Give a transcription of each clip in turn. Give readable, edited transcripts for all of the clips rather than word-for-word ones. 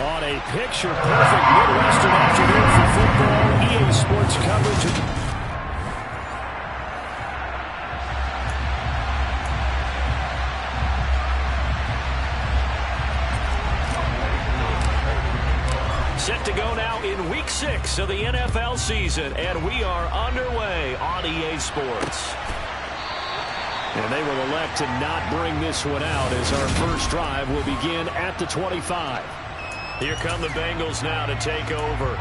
On a picture-perfect Midwestern afternoon for football, EA Sports coverage. Set to go now in Week 6 of the NFL season, and we are underway on EA Sports. And they will elect to not bring this one out as our first drive will begin at the 25. Here come the Bengals now to take over.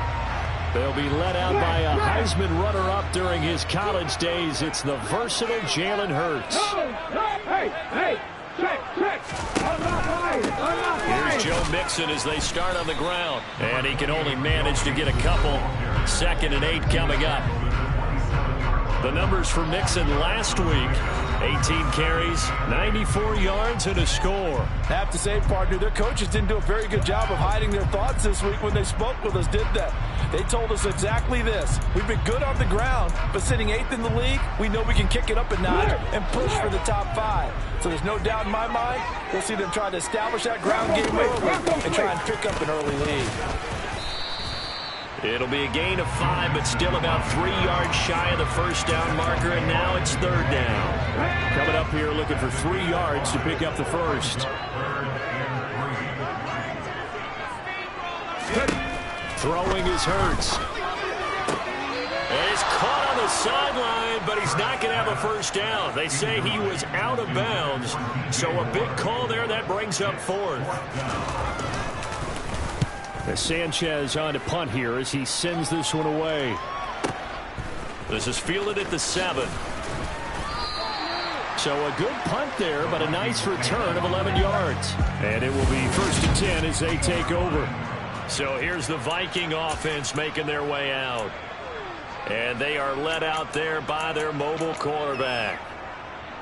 They'll be led out by a Heisman runner-up during his college days. It's the versatile Jalen Hurts. Here's Joe Mixon as they start on the ground. And he can only manage to get a couple. 2nd and 8 coming up. The numbers for Mixon last week: 18 carries, 94 yards, and a score. I have to say, partner, their coaches didn't do a very good job of hiding their thoughts this week when they spoke with us, did they? They told us exactly this. We've been good on the ground, but sitting 8th in the league, we know we can kick it up a notch and push for the top 5. So there's no doubt in my mind, we'll see them try to establish that ground game early and try and pick up an early lead. It'll be a gain of 5, but still about 3 yards shy of the first down marker, and now it's 3rd down. Coming up here looking for 3 yards to pick up the first. Throwing is Hurts. And he's caught on the sideline, but he's not going to have a first down. They say he was out of bounds, so a big call there that brings up 4th. Sanchez on to punt here as he sends this one away. This is fielded at the 7. So a good punt there, but a nice return of 11 yards. And it will be 1st and 10 as they take over. So here's the Viking offense making their way out. And they are led out there by their mobile quarterback.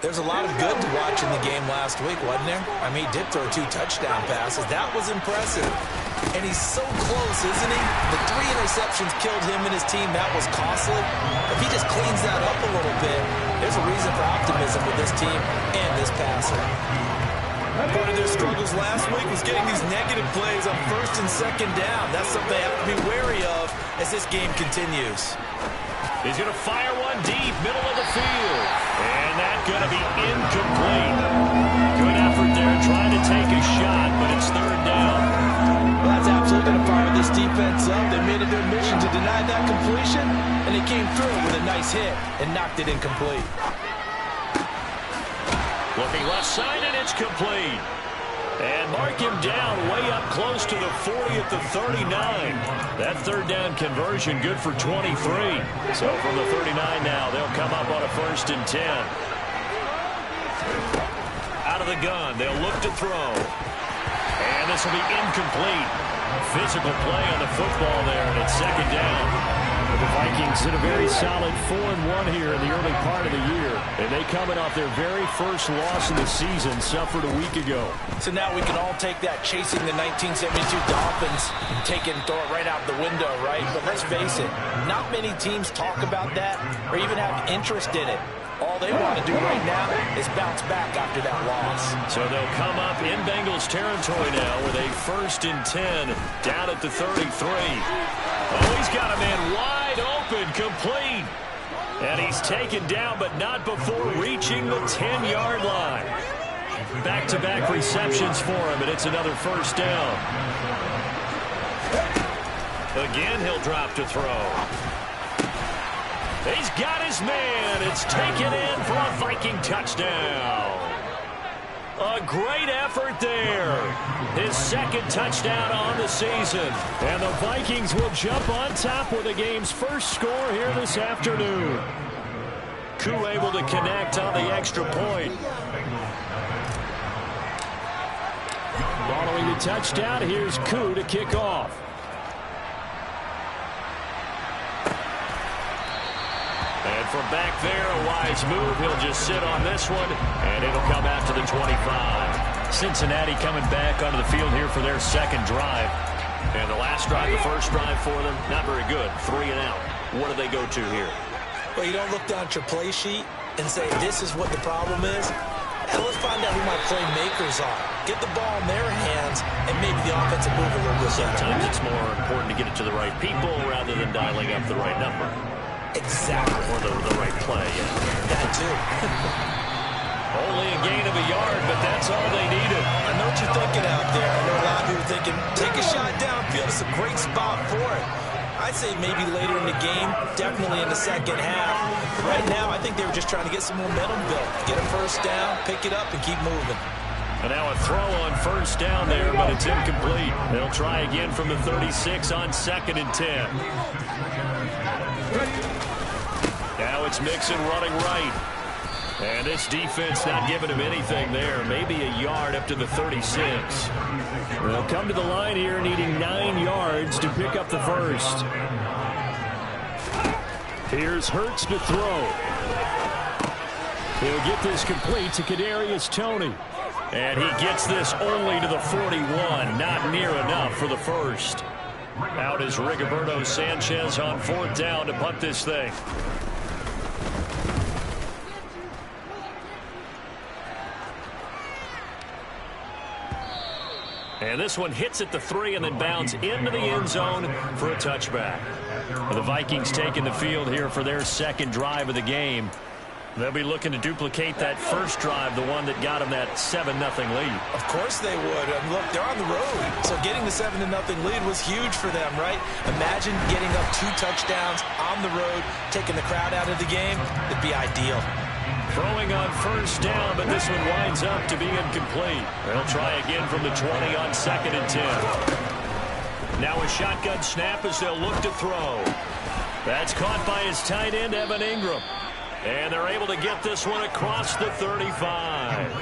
There's a lot of good to watch in the game last week, wasn't there? I mean, he did throw 2 touchdown passes. That was impressive. And he's so close, isn't he? The 3 interceptions killed him and his team. That was costly. If he just cleans that up a little bit, there's a reason for optimism with this team and this passer. Part of their struggles last week was getting these negative plays on 1st and 2nd down. That's something they have to be wary of as this game continues. He's going to fire one deep, middle of the field. And that's going to be incomplete. Good effort there trying to take a shot, but it's 3rd down. Well, that's absolutely going to fire this defense up. They made it their mission to deny that completion, and they came through with a nice hit and knocked it incomplete. Looking left side, and it's complete. And mark him down way up close to the 40 at the 39. That 3rd down conversion good for 23. So from the 39 now, they'll come up on a 1st and 10. Out of the gun, they'll look to throw. And this will be incomplete. Physical play on the football there, and it's 2nd down. The Vikings did a very solid 4-1 here in the early part of the year. And they coming off their very first loss of the season, suffered a week ago. So now we can all take that chasing the 1972 Dolphins and take it and throw it right out the window, right? But let's face it, not many teams talk about that or even have interest in it. All they want to do right now is bounce back after that loss. So they'll come up in Bengals territory now with a 1st and 10 down at the 33. Oh, he's got a man wide open, complete. And he's taken down, but not before reaching the 10-yard line. Back-to-back receptions for him, and it's another 1st down. Again, he'll drop to throw. He's got his man. It's taken in for a Viking touchdown. A great effort there. His 2nd touchdown on the season. And the Vikings will jump on top with the game's first score here this afternoon. Koo able to connect on the extra point. Following the touchdown, here's Koo to kick off. And from back there, a wise move. He'll just sit on this one, and it'll come out to the 25. Cincinnati coming back onto the field here for their 2nd drive. And the last drive, the first drive for them, not very good. 3 and out. What do they go to here? Well, you don't look down at your play sheet and say, this is what the problem is. And let's find out who my playmakers are. Get the ball in their hands, and maybe the offensive move a little bit better. Sometimes it's more important to get it to the right people rather than dialing up the right number. Exactly. Or the right play, yeah. That too. Only a gain of a yard, but that's all they needed. I know what you're thinking out there. I know a lot of people thinking, take a shot downfield. It's a great spot for it. I'd say maybe later in the game, definitely in the second half. Right now, I think they were just trying to get some momentum built. Get a first down, pick it up, and keep moving. And now a throw on first down there, but it's incomplete. They'll try again from the 36 on 2nd and 10. Now it's Mixon running right. And this defense not giving him anything there. Maybe a yard up to the 36. They'll come to the line here needing 9 yards to pick up the first. Here's Hurts to throw. He'll get this complete to Kadarius Toney. And he gets this only to the 41. Not near enough for the first. Out is Rigoberto Sanchez on 4th down to punt this thing. And this one hits at the 3 and then bounds into the end zone for a touchback. The Vikings taking the field here for their second drive of the game. They'll be looking to duplicate that first drive, the one that got them that 7-0 lead. Of course they would. Look, they're on the road. So getting the 7-0 lead was huge for them, right? Imagine getting up 2 touchdowns on the road, taking the crowd out of the game. It'd be ideal. Throwing on first down, but this one winds up to be incomplete. They'll try again from the 20 on 2nd and 10. Now a shotgun snap as they'll look to throw. That's caught by his tight end, Evan Ingram. And they're able to get this one across the 35.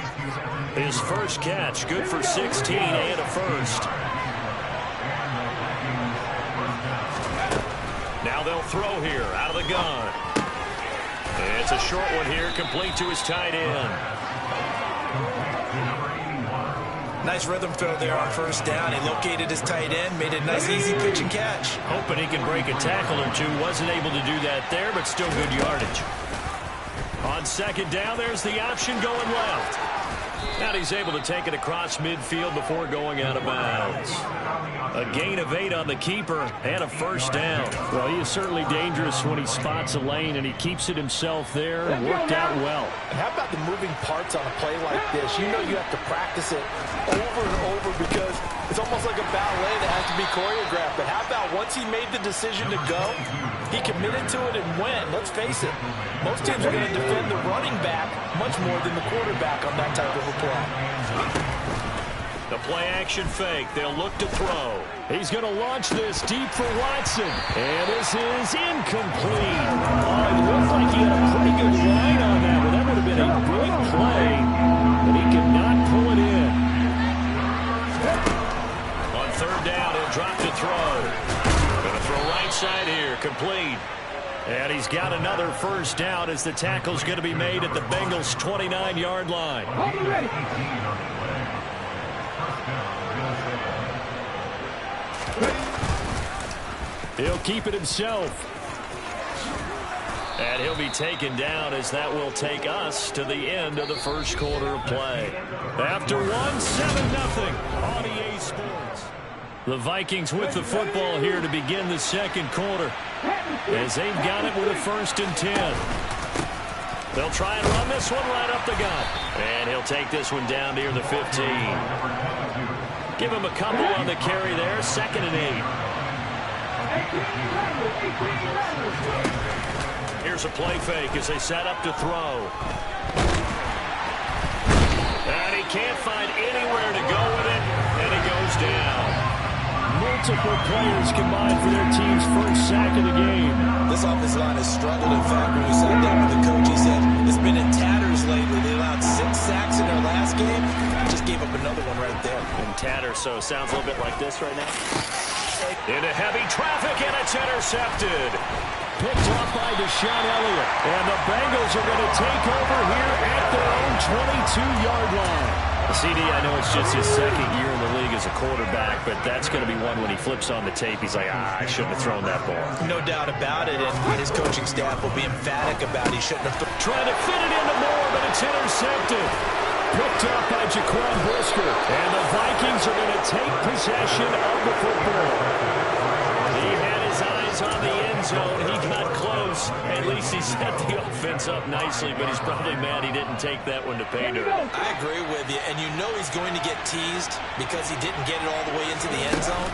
His first catch, good for 16 and a first. Now they'll throw here out of the gun. It's a short one here, complete to his tight end. Nice rhythm throw there on first down. He located his tight end, made a nice easy pitch and catch. Hoping he can break a tackle or two. Wasn't able to do that there, but still good yardage. On 2nd down, there's the option going left. And he's able to take it across midfield before going out of bounds. A gain of 8 on the keeper and a first down. Well, he is certainly dangerous when he spots a lane, and he keeps it himself there and worked out well. And how about the moving parts on a play like this? You know you have to practice it over and over because it's almost like a ballet that has to be choreographed. But how about once he made the decision to go, he committed to it and went. Let's face it, most teams are going to defend the running back much more than the quarterback on that type of a play. The play-action fake. They'll look to throw. He's going to launch this deep for Watson. And this is incomplete. Oh, it looked like he had a pretty good line on that, but that would have been a big play. But he could not pull it in. On 3rd down, he'll drop to throw. Going to throw right side here. Complete. And he's got another first down as the tackle's going to be made at the Bengals' 29-yard line. He'll keep it himself. And he'll be taken down as that will take us to the end of the first quarter of play. After 1-7-0 on EA Sports. The Vikings with the football here to begin the second quarter. As they've got it with a 1st and 10. They'll try and run this one right up the gut. And he'll take this one down near the 15. Give him a couple on the carry there. 2nd and 8. Here's a play fake as they set up to throw. And he can't find anywhere to go with it. And he goes down. Multiple players combined for their team's first sack of the game. This offensive line has struggled. In fact, when we sat down with the coach, he said it's been in tatters lately. They allowed 6 sacks in their last game. Just gave up another one right there. In tatters, so sounds a little bit like this right now. Into heavy traffic, and it's intercepted. Picked off by Deshaun Elliott. And the Bengals are going to take over here at their own 22-yard line. CD, I know it's just his 2nd year in the league as a quarterback, but that's going to be one when he flips on the tape, he's like, I shouldn't have thrown that ball. No doubt about it, and his coaching staff will be emphatic about it. He shouldn't have trying to fit it into Moore, but it's intercepted. Picked up by Jaquan Brisker. And the Vikings are going to take possession of the football. He had his eyes on the end zone. He got close. At least he set the offense up nicely, but he's probably mad he didn't take that one to pay dirt. I agree with you, and you know he's going to get teased because he didn't get it all the way into the end zone.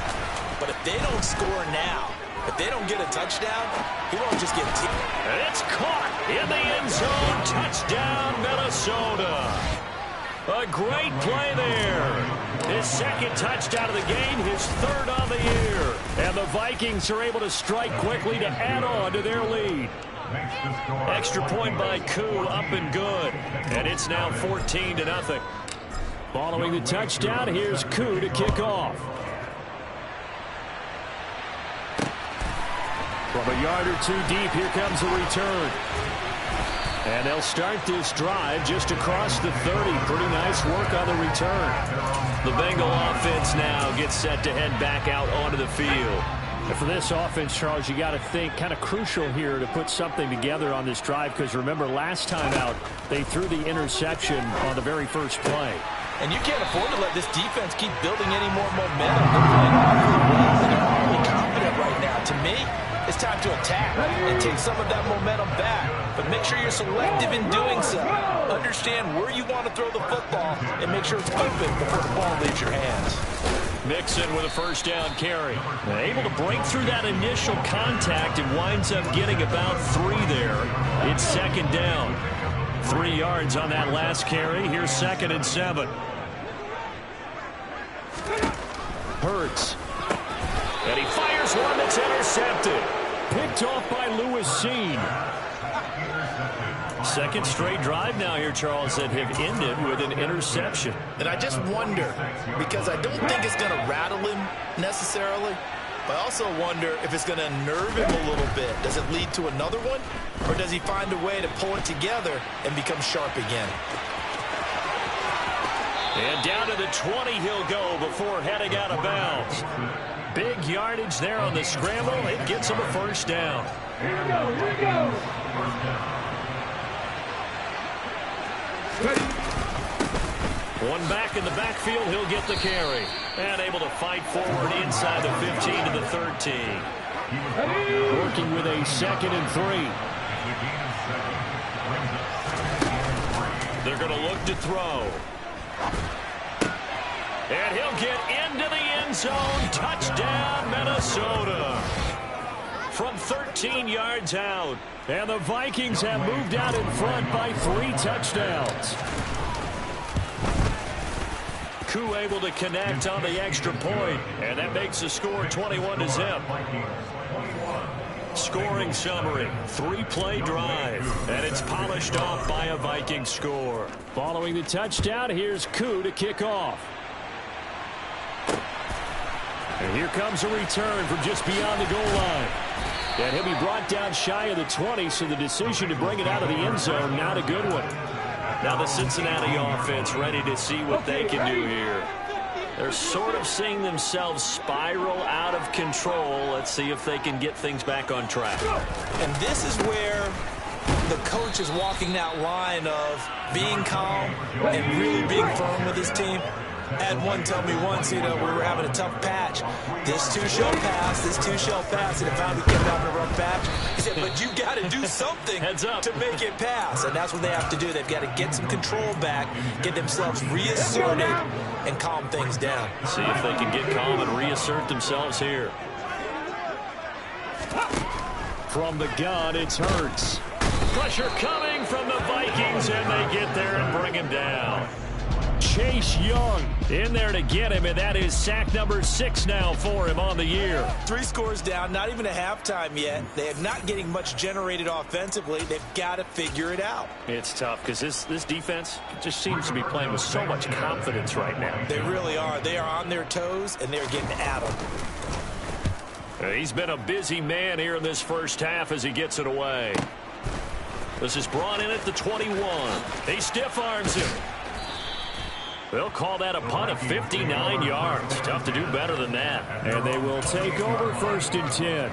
But if they don't score now, if they don't get a touchdown, he won't just get teased. And it's caught in the end zone. Touchdown, Minnesota. A great play there. His second touchdown of the game, his third on the year. And the Vikings are able to strike quickly to add on to their lead. Extra point by Koo, up and good. And it's now 14-0. Following the touchdown, here's Koo to kick off. From a yard or two deep, here comes the return. And they'll start this drive just across the 30. Pretty nice work on the return. The Bengal offense now gets set to head back out onto the field. And for this offense, Charles, you got to think kind of crucial here to put something together on this drive, because remember last time out they threw the interception on the very first play. And you can't afford to let this defense keep building any more momentum. They're playing awfully well. They're awfully confident right now. To me, it's time to attack and take some of that momentum back. But make sure you're selective in doing so. Understand where you want to throw the football and make sure it's open before the ball leaves your hands. Mixon with a first down carry. Able to break through that initial contact and winds up getting about 3 there. It's second down. 3 yards on that last carry. Here's 2nd and 7. Hurts. And he fires one that's intercepted. Picked off by Lewis CIN. Second straight drive now here, Charles, that have ended with an interception. And I just wonder, because I don't think it's going to rattle him necessarily, but I also wonder if it's going to unnerve him a little bit. Does it lead to another one? Or does he find a way to pull it together and become sharp again? And down to the 20 he'll go before heading out of bounds. Big yardage there on the scramble. It gets him a first down. Here we go, here we go. One back in the backfield, he'll get the carry. And able to fight forward inside the 15 to the 13. Working with a 2nd and 3. They're going to look to throw. And he'll get into the end zone. Touchdown, Minnesota. From 13 yards out. And the Vikings have moved out in front by 3 touchdowns. Koo able to connect on the extra point. And that makes the score 21-0. Scoring summary. 3-play drive. And it's polished off by a Viking score. Following the touchdown, here's Koo to kick off. And here comes a return from just beyond the goal line. And he'll be brought down shy of the 20, so the decision to bring it out of the end zone, not a good one. Now the Cincinnati offense ready to see what they can do here. They're sort of seeing themselves spiral out of control. Let's see if they can get things back on track. And this is where the coach is walking that line of being calm and really being firm with his team. I had one tell me once, we were having a tough patch. This too shall pass, this too shall pass. And if I kept having a rough patch, he said, but you got to do something Heads up. to make it pass. And that's what they have to do. They've got to get some control back, get themselves reasserted, and calm things down. See if they can get calm and reassert themselves here. From the gun, it's Hurts. Pressure coming from the Vikings, and they get there and bring him down. Chase Young in there to get him, and that is sack number 6 now for him on the year. 3 scores down, not even a halftime yet. They are not getting much generated offensively. They've got to figure it out. It's tough because this defense just seems to be playing with so much confidence right now. They really are. They are on their toes, and they're getting at them. He's been a busy man here in this first half as he gets it away. This is brought in at the 21. He stiff arms him. They'll call that a punt of 59 yards. Tough to do better than that. And they will take over 1st and 10.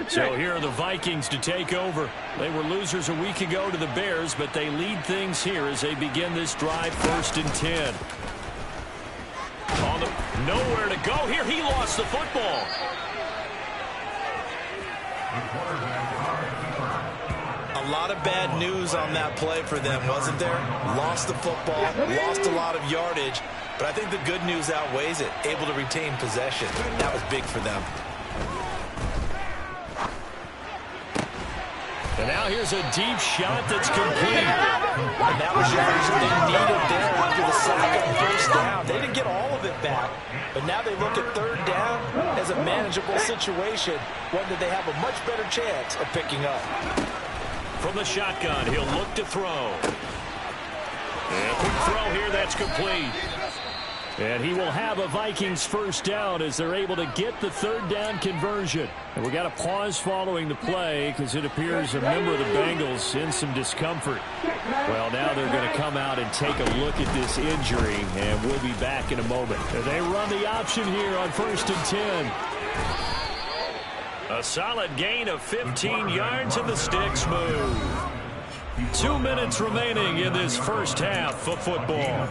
So here are the Vikings to take over. They were losers a week ago to the Bears, but they lead things here as they begin this drive, 1st and 10. Nowhere to go here. He lost the football. A lot of bad news on that play for them, wasn't there? Lost the football, lost a lot of yardage, but I think the good news outweighs it. Able to retain possession. That was big for them. And now here's a deep shot that's complete. And that was yardage they needed there after the sack on 1st down. They didn't get all of it back, but now they look at 3rd down as a manageable situation, one that they have a much better chance of picking up. From the shotgun, he'll look to throw. And quick throw here, that's complete. And he will have a Vikings 1st down as they're able to get the 3rd down conversion. And we got a pause following the play because it appears a member of the Bengals in some discomfort. Well, now they're going to come out and take a look at this injury, and we'll be back in a moment. And they run the option here on 1st and 10. A solid gain of 15 yards, and the sticks move. 2 minutes remaining in this first half of football.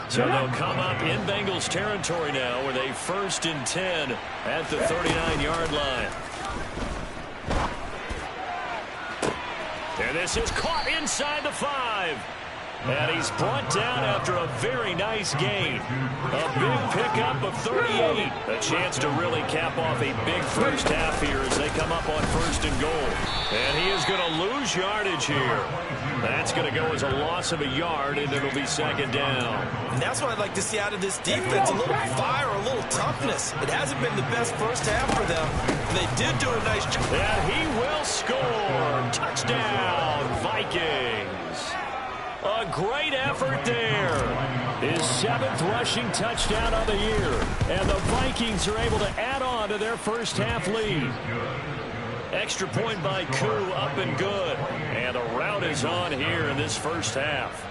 So they'll come up in Bengals territory now with a 1st and 10 at the 39-yard line. And this is caught inside the 5. And he's brought down after a very nice gain. A big pickup of 38. A chance to really cap off a big first half here as they come up on 1st and goal. And he is going to lose yardage here. That's going to go as a loss of a yard, and it'll be 2nd down. And that's what I'd like to see out of this defense, a little fire, a little toughness. It hasn't been the best first half for them. They did do a nice job. And he will score. Touchdown, Vikings. A great effort there. His 7th rushing touchdown of the year. And the Vikings are able to add on to their first half lead. Extra point by Koo, up and good. And a rout is on here in this first half.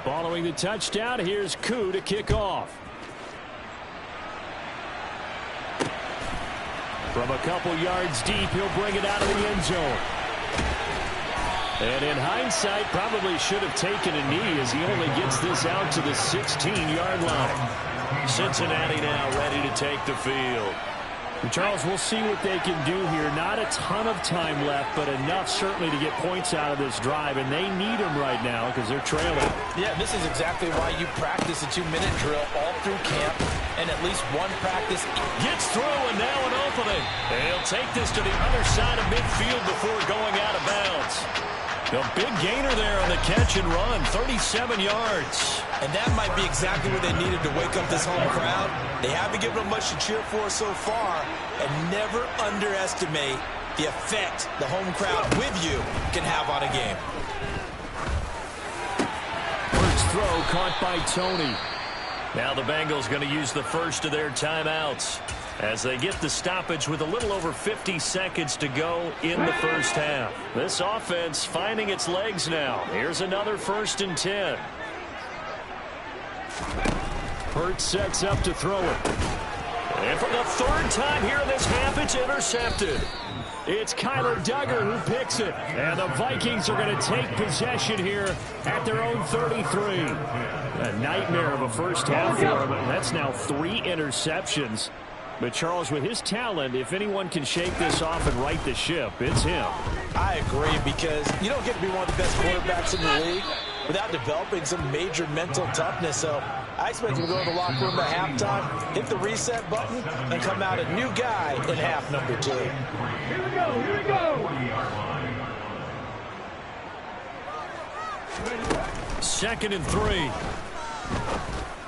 Following the touchdown, here's Koo to kick off. From a couple yards deep, he'll bring it out of the end zone. And in hindsight, probably should have taken a knee as he only gets this out to the 16-yard line. Cincinnati now ready to take the field. And Charles, we'll see what they can do here. Not a ton of time left, but enough certainly to get points out of this drive, and they need them right now because they're trailing. Yeah, this is exactly why you practice a 2-minute drill all through camp, and at least one practice. Gets through, and now an opening. And he'll take this to the other side of midfield before going out of bounds. A big gainer there on the catch and run, 37 yards. And that might be exactly what they needed to wake up this home crowd. They haven't given them much to cheer for so far, and never underestimate the effect the home crowd with you can have on a game. First throw caught by Tony. Now the Bengals going to use the first of their timeouts as they get the stoppage with a little over 50 seconds to go in the first half. This offense finding its legs now. Here's another 1st and 10. Hurts sets up to throw it. And for the 3rd time here in this half, it's intercepted. It's Kyler Duggar who picks it. And the Vikings are going to take possession here at their own 33. A nightmare of a first half for him. That's now 3 interceptions. But, Charles, with his talent, if anyone can shake this off and right the ship, it's him. I agree, because you don't get to be one of the best quarterbacks in the league without developing some major mental toughness. So I expect him to go to the locker room at halftime, hit the reset button, and come out a new guy in half number 2. Here we go, here we go. 2nd and 3.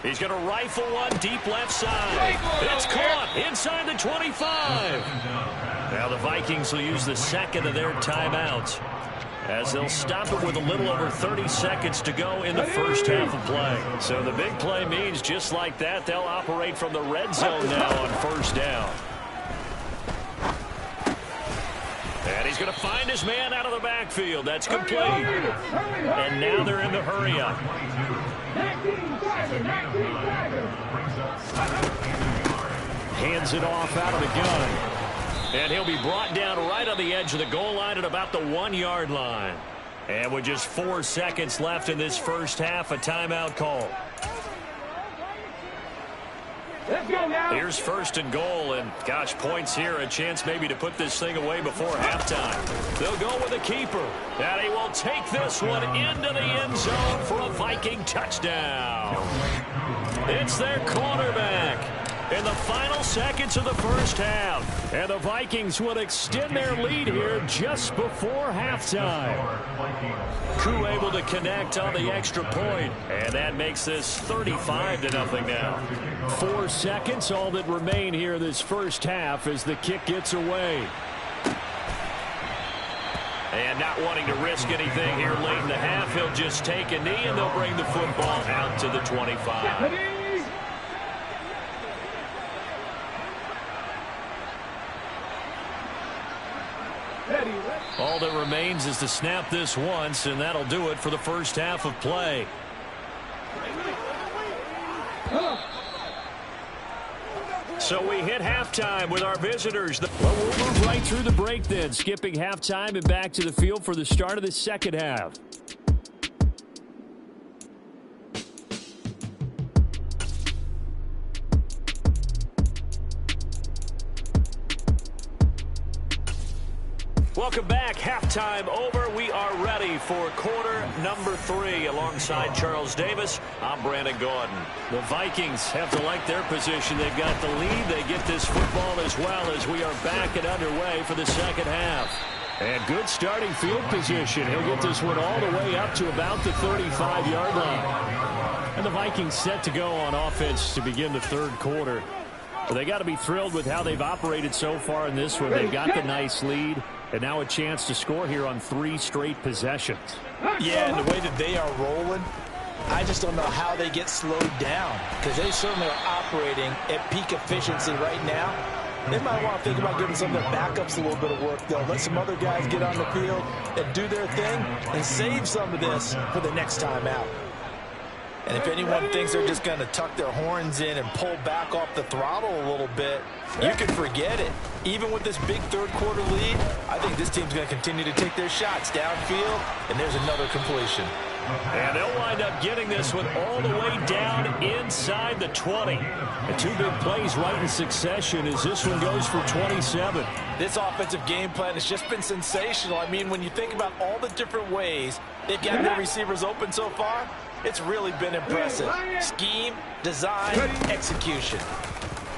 He's going to rifle one deep left side. It's caught inside the 25. Now the Vikings will use the 2nd of their timeouts as they'll stop it with a little over 30 seconds to go in the first half of play. So the big play means just like that, they'll operate from the red zone now on 1st down. And he's He's going to find his man out of the backfield. That's complete. And now they're in the hurry-up. Hands it off out of the gun. And he'll be brought down right on the edge of the goal line at about the 1-yard line. And with just 4 seconds left in this first half, a timeout call. Here's first and goal, and gosh, points here, a chance maybe to put this thing away before halftime. They'll go with a keeper, and he will take this one into the end zone for a Viking touchdown. It's their quarterback in the final seconds of the first half. And the Vikings would extend their lead here just before halftime. Koo able to connect on the extra point, and that makes this 35-0 now. 4 seconds, all that remain here this first half as the kick gets away. And not wanting to risk anything here late in the half, he'll just take a knee, and they'll bring the football out to the 25. All that remains is to snap this once, and that'll do it for the first half of play. So we hit halftime with our visitors. Well, we'll move right through the break then, skipping halftime and back to the field for the start of the second half. Welcome back. Halftime over. We are ready for quarter number 3. Alongside Charles Davis, I'm Brandon Gordon. The Vikings have to like their position. They've got the lead. They get this football as well as we are back and underway for the second half. And good starting field position. He'll get this one all the way up to about the 35-yard line. And the Vikings set to go on offense to begin the third quarter. But they got to be thrilled with how they've operated so far in this one. They've got the nice lead. And now a chance to score here on 3 straight possessions. Yeah, and the way that they are rolling, I just don't know how they get slowed down, because they certainly are operating at peak efficiency right now. They might want to think about giving some of their backups a little bit of work, though. Let some other guys get on the field and do their thing and save some of this for the next time out. And if anyone thinks they're just going to tuck their horns in and pull back off the throttle a little bit, you can forget it. Even with this big third quarter lead, I think this team's going to continue to take their shots downfield, and there's another completion. And they'll wind up getting this one all the way down inside the 20. And 2 big plays right in succession as this one goes for 27. This offensive game plan has just been sensational. I mean, when you think about all the different ways they've got their receivers open so far, it's really been impressive. Scheme, design, execution.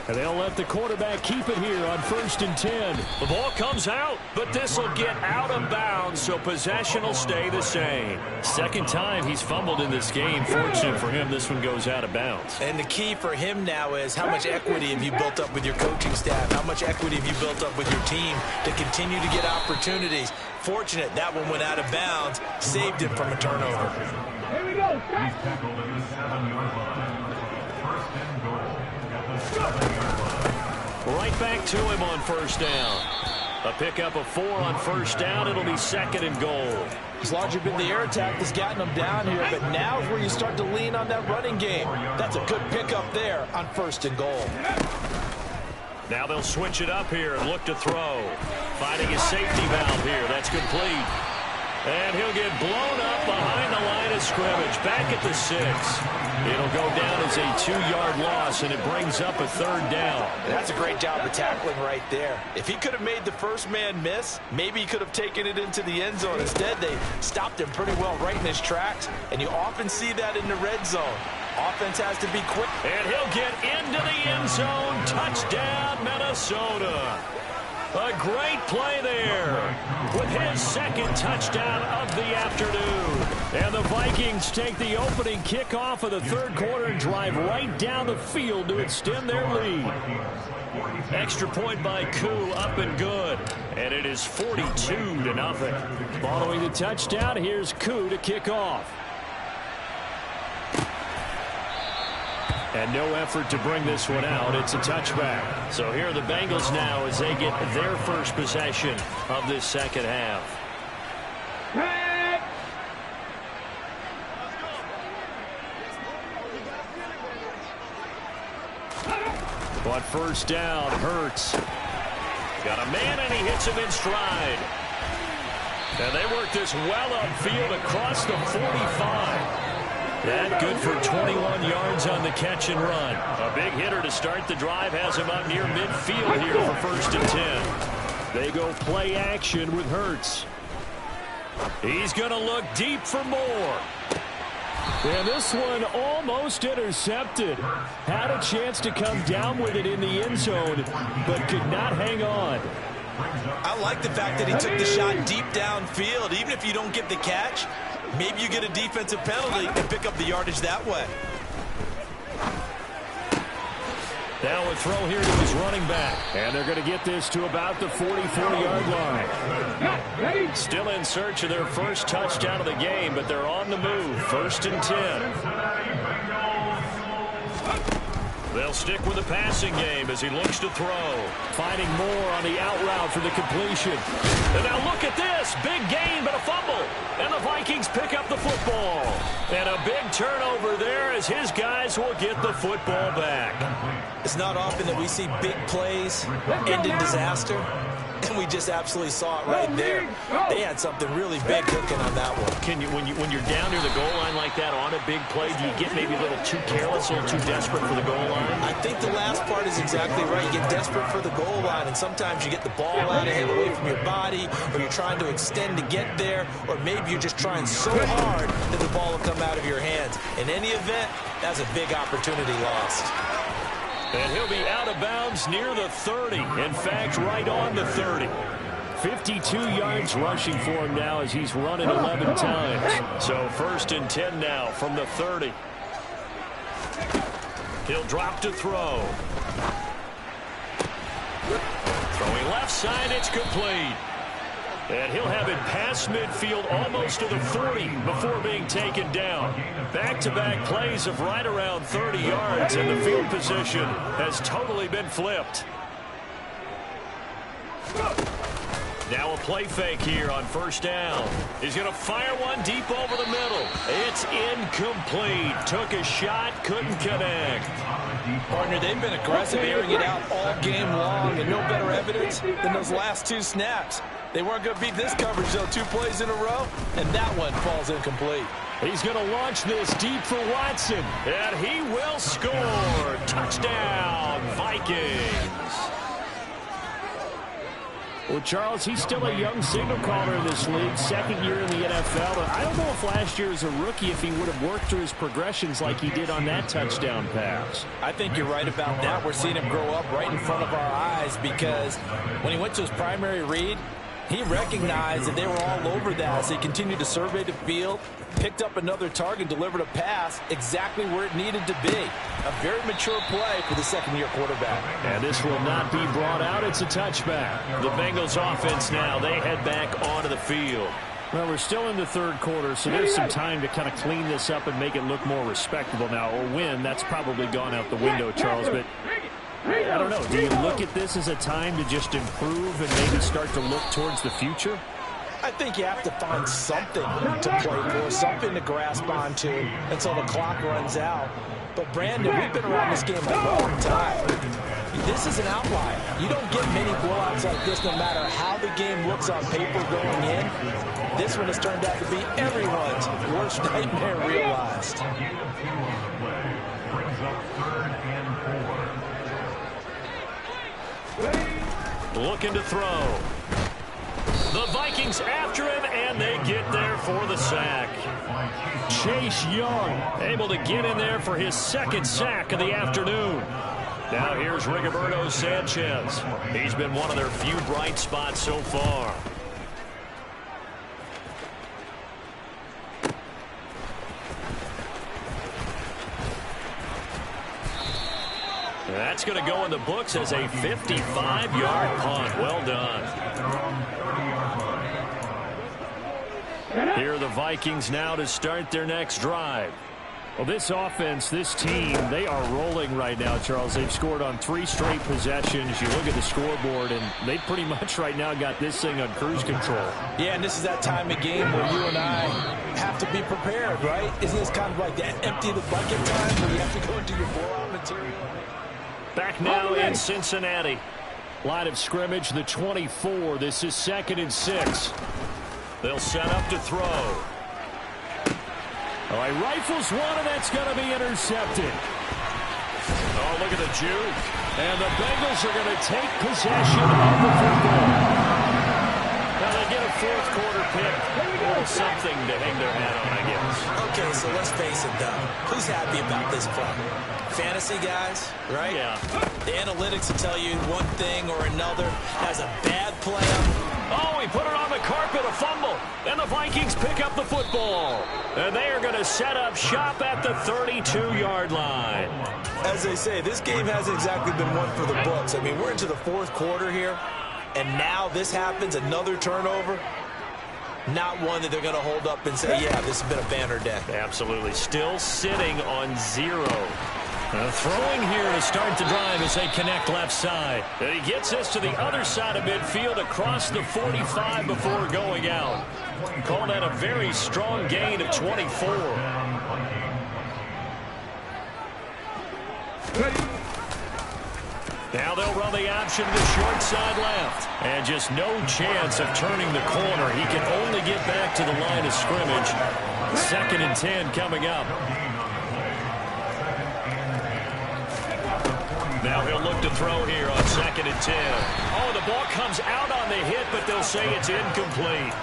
And they'll let the quarterback keep it here on 1st and 10. The ball comes out, but this will get out of bounds, so possession will stay the same. Second time he's fumbled in this game. Fortunate for him, this one goes out of bounds. And the key for him now is how much equity have you built up with your coaching staff? How much equity have you built up with your team to continue to get opportunities? Fortunate that one went out of bounds, saved him from a turnover. Here we go. Right back to him on 1st down. A pickup of 4 on 1st down. It'll be 2nd and goal. It's largely been the air attack that's gotten them down here, but now is where you start to lean on that running game. That's a good pickup there on 1st and goal. Now they'll switch it up here and look to throw. Finding his safety valve here. That's complete. And he'll get blown up behind the line of scrimmage. Back at the 6. It'll go down as a 2-yard loss, and it brings up a 3rd down. That's a great job of tackling right there. If he could have made the first man miss, maybe he could have taken it into the end zone. Instead, they stopped him pretty well right in his tracks, and you often see that in the red zone. Offense has to be quick. And he'll get into the end zone. Touchdown, Minnesota. A great play there with his 2nd touchdown of the afternoon. And the Vikings take the opening kickoff of the 3rd quarter and drive right down the field to extend their lead. Extra point by Koo, up and good. And it is 42-0. Following the touchdown, here's Koo to kick off. And no effort to bring this one out. It's a touchback. So here are the Bengals now as they get their first possession of this second half. On first down, Hurts. Got a man, and he hits him in stride. And they work this well upfield across the 45. That good for 21 yards on the catch and run. A big hitter to start the drive has him up near midfield here for first and 10. They go play action with Hurts. He's going to look deep for more. And this one almost intercepted. Had a chance to come down with it in the end zone, but could not hang on. I like the fact that he took the shot deep downfield. Even if you don't get the catch, maybe you get a defensive penalty and pick up the yardage that way. Now a throw here to his running back. And they're going to get this to about the 44-yard line. Still in search of their first touchdown of the game, but they're on the move. First and 10. They'll stick with the passing game as he looks to throw. Finding more on the out route for the completion. And now look at this. Big gain, but a fumble. And the Vikings pick up the football. And a big turnover there as his guys will get the football back. It's not often that we see big plays end in disaster. And we just absolutely saw it right there. They had something really big cooking on that one. When you're down near the goal line like that on a big play, do you get maybe a little too careless, a little too desperate for the goal line? I think the last part is exactly right. You get desperate for the goal line, and sometimes you get the ball out of hand away from your body, or you're trying to extend to get there, or maybe you're just trying so hard that the ball will come out of your hands. In any event, that's a big opportunity lost. And he'll be out of bounds near the 30. In fact, right on the 30. 52 yards rushing for him now as he's run it 11 times. So first and 10 now from the 30. He'll drop to throw. Throwing left side, it's complete. And he'll have it past midfield almost to the 40 before being taken down. Back-to-back plays of right around 30 yards, and the field position has totally been flipped. Now a play fake here on first down. He's going to fire one deep over the middle. It's incomplete. Took a shot, couldn't connect. Partner, they've been aggressive, airing it out all game long, and no better evidence than those last two snaps. They weren't going to beat this coverage, though. 2 plays in a row, and that one falls incomplete. He's going to launch this deep for Watson, and he will score. Touchdown, Vikings. Well, Charles, he's still a young signal caller in this league, second year in the NFL. And I don't know if last year as a rookie, if he would have worked through his progressions like he did on that touchdown pass. I think you're right about that. We're seeing him grow up right in front of our eyes because when he went to his primary read, he recognized that they were all over that. So he continued to survey the field, picked up another target, delivered a pass exactly where it needed to be. A very mature play for the second-year quarterback. And this will not be brought out. It's a touchback. The Bengals offense now, they head back onto the field. Well, we're still in the third quarter, so there's some time to kind of clean this up and make it look more respectable now. A win, that's probably gone out the window, Charles, but I don't know. Do you look at this as a time to just improve and maybe start to look towards the future? I think you have to find something to play for, something to grasp onto until the clock runs out. But, Brandon, we've been around this game a long time. This is an outlier. You don't get many blowouts like this no matter how the game looks on paper going in. This one has turned out to be everyone's worst nightmare realized. Looking to throw. The Vikings after him, and they get there for the sack. Chase Young able to get in there for his second sack of the afternoon. Now here's Rigoberto Sanchez. He's been one of their few bright spots so far. That's going to go in the books as a 55-yard punt. Well done. Here are the Vikings now to start their next drive. Well, this offense, this team, they are rolling right now, Charles. They've scored on 3 straight possessions. You look at the scoreboard, and they pretty much right now got this thing on cruise control. Yeah, and this is that time of game where you and I have to be prepared, right? Isn't this kind of like that empty the bucket time where you have to go into your blowout material? Back now in Cincinnati. Line of scrimmage, the 24. This is 2nd and 6. They'll set up to throw. All right, rifles one, and that's going to be intercepted. Oh, look at the juke. And the Bengals are going to take possession of the football. Now they get a 4th quarter pick. A little something to hang their hat on, I guess. Okay, so let's face it, though. Who's happy about this play? Fantasy guys, right? Yeah. The analytics will tell you one thing or another. As a bad play. Oh, he put it on the carpet, a fumble. And the Vikings pick up the football. And they are going to set up shop at the 32-yard line. As they say, this game hasn't exactly been one for the books. I mean, we're into the 4th quarter here. And now this happens, another turnover. Not one that they're going to hold up and say, yeah, this has been a banner day. Absolutely. Still sitting on 0. Throwing here to start the drive as they connect left side. And he gets this to the other side of midfield across the 45 before going out. Call that a very strong gain of 24. Now they'll run the option to the short side left. And just no chance of turning the corner. He can only get back to the line of scrimmage. 2nd and 10 coming up. Now he'll look to throw here on 2nd and 10. Oh, the ball comes out on the hit, but they'll say it's incomplete.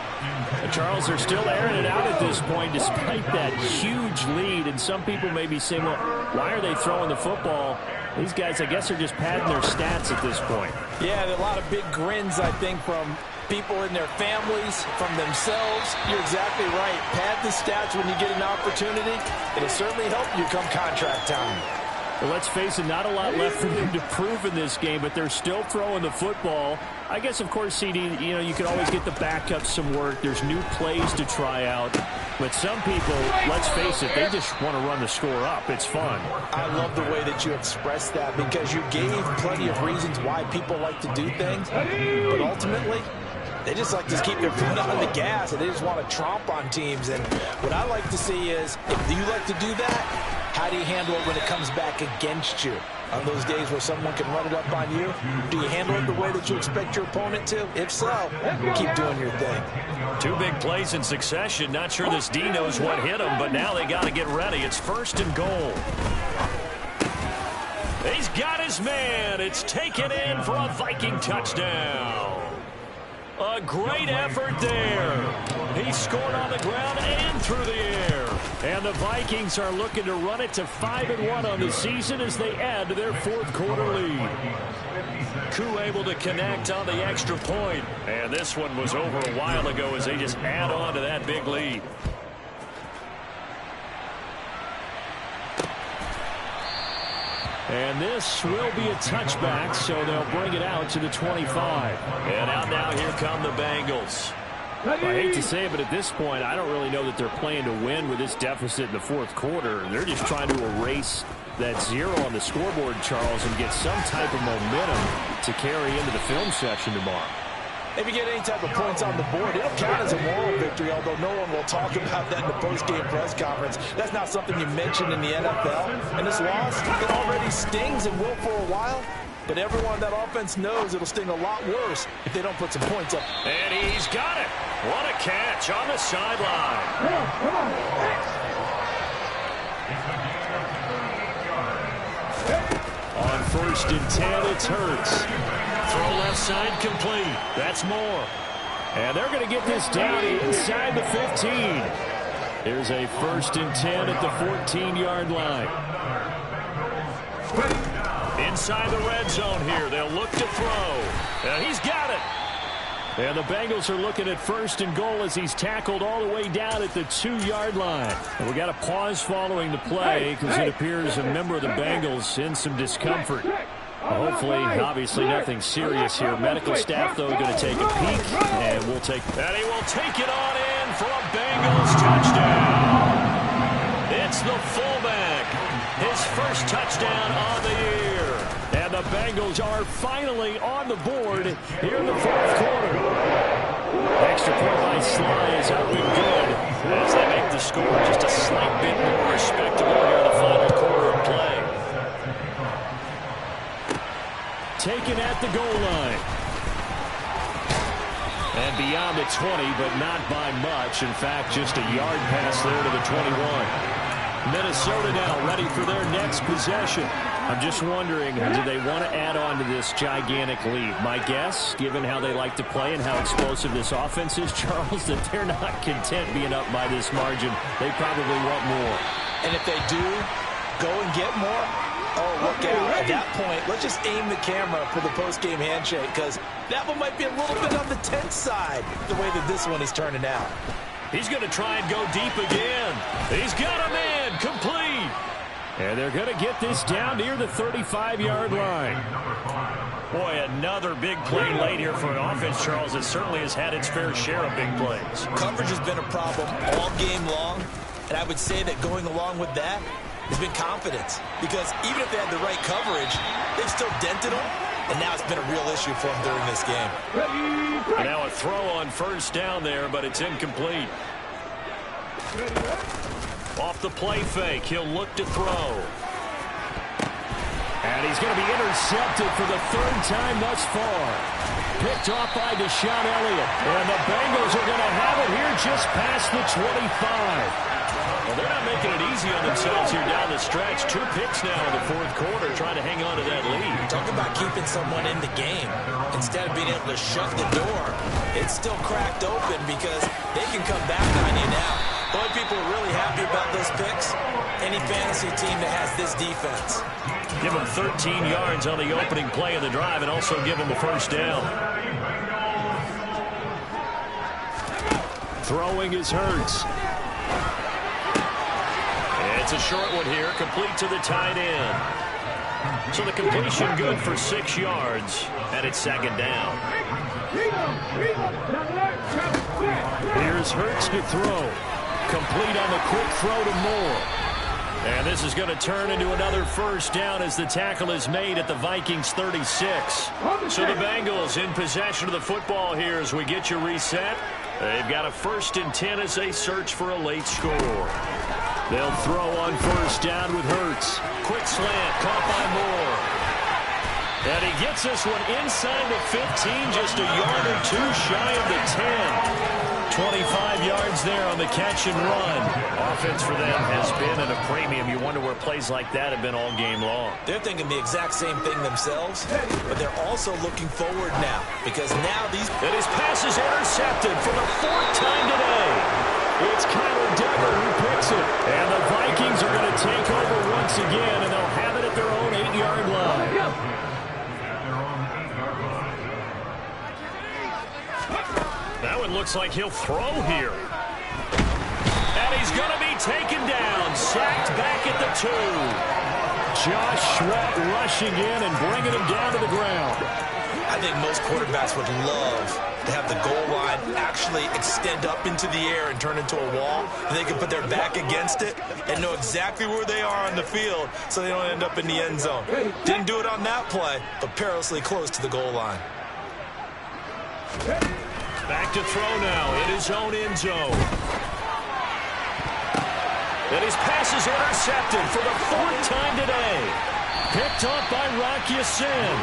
Charles, they're still airing it out at this point despite that huge lead. And some people may be saying, well, why are they throwing the football? These guys, I guess, are just padding their stats at this point. Yeah, there are a lot of big grins, I think, from people in their families, from themselves. You're exactly right. Pad the stats when you get an opportunity. It'll certainly help you come contract time. Well, let's face it, not a lot left for them to prove in this game, but they're still throwing the football. I guess, of course, CD, you know, you can always get the backups some work. There's new plays to try out. But some people, let's face it, they just want to run the score up. It's fun. I love the way that you expressed that because you gave plenty of reasons why people like to do things. But ultimately, they just like to keep their foot on the gas, and they just want to tromp on teams. And what I like to see is, if you like to do that, how do you handle it when it comes back against you? On those days where someone can run it up on you, do you handle it the way that you expect your opponent to? If so, keep doing your thing. 2 big plays in succession. Not sure this D knows what hit him, but now they got to get ready. It's 1st and goal. He's got his man. It's taken in for a Viking touchdown. A great effort there. He scored on the ground and through the air. And the Vikings are looking to run it to 5-1 on the season as they add to their 4th quarter lead. Koo able to connect on the extra point. And this one was over a while ago as they just add on to that big lead. And this will be a touchback, so they'll bring it out to the 25. And out now, here come the Bengals. I hate to say it, but at this point, I don't really know that they're playing to win with this deficit in the 4th quarter. They're just trying to erase that 0 on the scoreboard, Charles, and get some type of momentum to carry into the film session tomorrow. If you get any type of points on the board, it'll count as a moral victory, although no one will talk about that in the post-game press conference. That's not something you mention in the NFL. And this loss, it already stings and will for a while. But everyone on that offense knows it'll sting a lot worse if they don't put some points up. And he's got it. What a catch on the sideline. On 1st and 10, it's Hurts. Throw left side complete. That's more. And they're going to get this down inside the 15. There's a 1st and 10 at the 14-yard line. Inside the red zone here. They'll look to throw. And he's got it. And the Bengals are looking at 1st and goal as he's tackled all the way down at the 2-yard line. And we got a pause following the play because it appears a member of the Bengals in some discomfort. Hopefully, obviously, nothing serious here. Medical staff, though, going to take a peek, and we'll take. And he will take it on in for a Bengals touchdown. It's Hurts, the fullback. His first touchdown on the year. And the Bengals are finally on the board here in the fourth quarter. Extra point by Sly is up and good as they make the score just a slight bit more respectable here in the final quarter of play. Taken at the goal line. And beyond the 20, but not by much. In fact, just a yard pass there to the 21. Minnesota now ready for their next possession. I'm just wondering, do they want to add on to this gigantic lead? My guess, given how they like to play and how explosive this offense is, Charles, that they're not content being up by this margin. They probably want more. And if they do go and get more, oh, look out. At that point, let's just aim the camera for the post-game handshake, because that one might be a little bit on the tense side, the way that this one is turning out. He's going to try and go deep again. He's got a man complete. And they're going to get this down near the 35-yard line. Boy, another big play late here for an offense, Charles, that certainly has had its fair share of big plays. Coverage has been a problem all game long, and I would say that going along with that has been confidence. Because even if they had the right coverage, they've still dented them, and now it's been a real issue for them during this game. And now a throw on first down there, but it's incomplete. Off the play fake, he'll look to throw. And he's going to be intercepted for the third time thus far. Picked off by Deshaun Elliott. And the Bengals are going to have it here just past the 25. Well, they're not making it easy on themselves here down the stretch. 2 picks now in the fourth quarter, trying to hang on to that lead. Talk about keeping someone in the game. Instead of being able to shut the door, it's still cracked open because they can come back on you now. The only people who are really happy about those picks, any fantasy team that has this defense. Give them 13 yards on the opening play of the drive and also give them the first down. Throwing is Hurts. It's a short one here, complete to the tight end. So the completion good for 6 yards, and it's second down. Here's Hurts to throw. Complete on the quick throw to Moore. And this is going to turn into another first down as the tackle is made at the Vikings 36. So the Bengals in possession of the football here as we get you reset. They've got a 1st and 10 as they search for a late score. They'll throw on first down with Hurts. Quick slant, caught by Moore. And he gets this one inside the 15, just a yard or 2 shy of the 10. 25 yards there on the catch and run. Offense for them has been at a premium. You wonder where plays like that have been all game long. They're thinking the exact same thing themselves, but they're also looking forward now because now these... And his pass is intercepted for the 4th time today. It's Kyler Dever who picks it. And the Vikings are going to take over once again, and they'll have it at their own 8-yard line. That one looks like he'll throw here. And he's going to be taken down. Sacked back at the 2. Josh Sweat rushing in and bringing him down to the ground. I think most quarterbacks would love to have the goal line actually extend up into the air and turn into a wall. And they can put their back against it and know exactly where they are on the field so they don't end up in the end zone. Didn't do it on that play, but perilously close to the goal line. Back to throw now in his own end zone. And his pass is intercepted for the 4th time today. Picked off by CIN.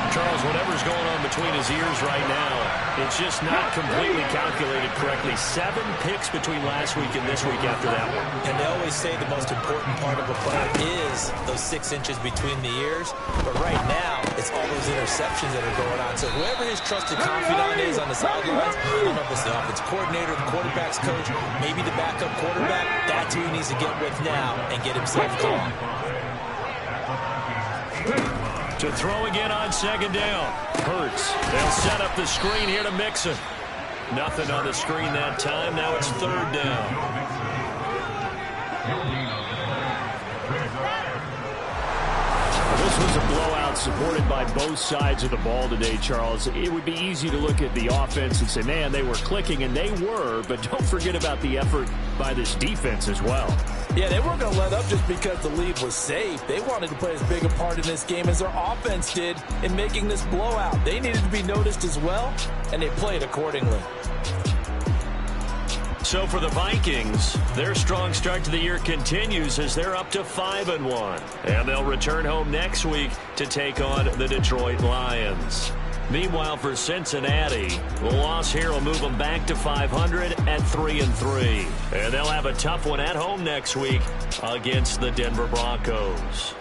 Charles, whatever's going on between his ears right now, it's just not completely calculated correctly. 7 picks between last week and this week after that one. And they always say the most important part of a player is those 6 inches between the ears. But right now, it's all those interceptions that are going on. So whoever his trusted confidant is on the sidelines, I don't know if it's the offensive coordinator, the quarterback's coach, maybe the backup quarterback, that's who he needs to get with now and get himself calm. To throw again on second down. Hurts. They'll set up the screen here to Mixon. Nothing on the screen that time. Now it's 3rd down. This was a blowout supported by both sides of the ball today, Charles. It would be easy to look at the offense and say, man, they were clicking, and they were, but don't forget about the effort by this defense as well. Yeah, they weren't going to let up just because the lead was safe. They wanted to play as big a part in this game as their offense did in making this blowout. They needed to be noticed as well, and they played accordingly. So for the Vikings, their strong start to the year continues as they're up to 5-1. And they'll return home next week to take on the Detroit Lions. Meanwhile, for Cincinnati, the loss here will move them back to 500 at 3-3. And they'll have a tough one at home next week against the Denver Broncos.